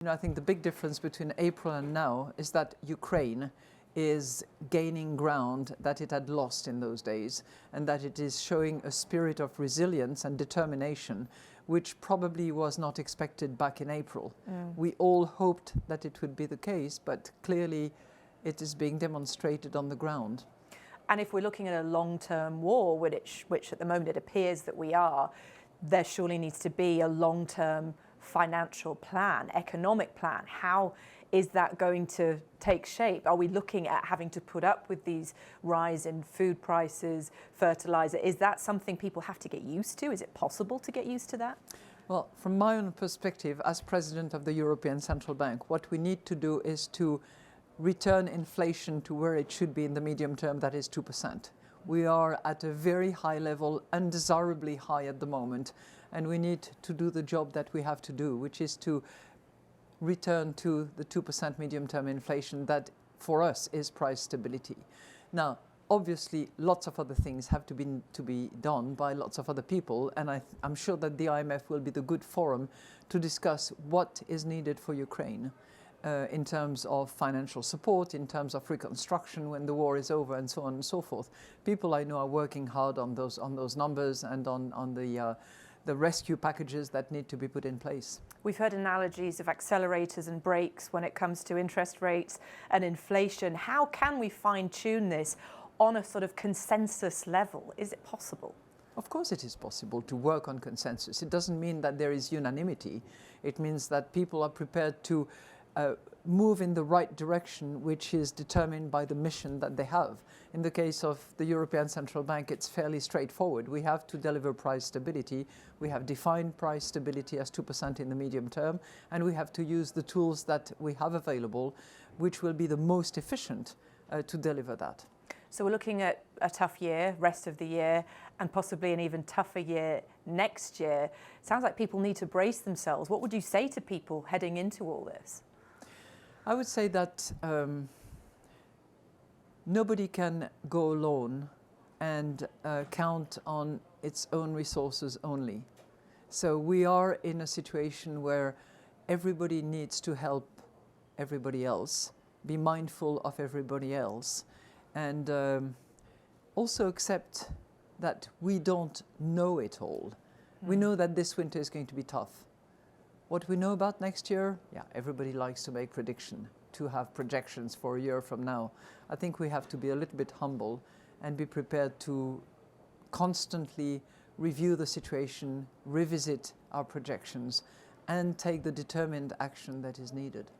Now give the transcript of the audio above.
I think the big difference between April and now is that Ukraine is gaining ground that it had lost in those days, and that it is showing a spirit of resilience and determination, which probably was not expected back in April. We all hoped that it would be the case, but clearly it is being demonstrated on the ground. And if we're looking at a long-term war, which at the moment it appears that we are, there surely needs to be a long-term financial plan, economic plan. How is that going to take shape? Are we looking at having to put up with these rise in food prices, fertilizer? Is that something people have to get used to? Is it possible to get used to that? Well, from my own perspective, as president of the European Central Bank, what we need to do is to return inflation to where it should be in the medium term, that is 2%. We are at a very high level, undesirably high at the moment, and we need to do the job that we have to do, which is to return to the 2% medium-term inflation that, for us, is price stability. Now, obviously, lots of other things have to be done by lots of other people, and I'm sure that the IMF will be the good forum to discuss what is needed for Ukraine in terms of financial support, in terms of reconstruction when the war is over, and so on and so forth. People I know are working hard on those numbers and on the rescue packages that need to be put in place. We've heard analogies of accelerators and brakes when it comes to interest rates and inflation. How can we fine-tune this on a sort of consensus level? Is it possible? Of course it is possible to work on consensus. It doesn't mean that there is unanimity. It means that people are prepared to move in the right direction, which is determined by the mission that they have. In the case of the European Central Bank, it's fairly straightforward. We have to deliver price stability. We have defined price stability as 2% in the medium term, and we have to use the tools that we have available, which will be the most efficient to deliver that. So we're looking at a tough year, rest of the year, and possibly an even tougher year next year. It sounds like people need to brace themselves. What would you say to people heading into all this? I would say that nobody can go alone and count on its own resources only. So we are in a situation where everybody needs to help everybody else, be mindful of everybody else, and also accept that we don't know it all. We know that this winter is going to be tough. What we know about next year, everybody likes to make prediction, to have projections for a year from now. I think we have to be a little bit humble and be prepared to constantly review the situation, revisit our projections, and take the determined action that is needed.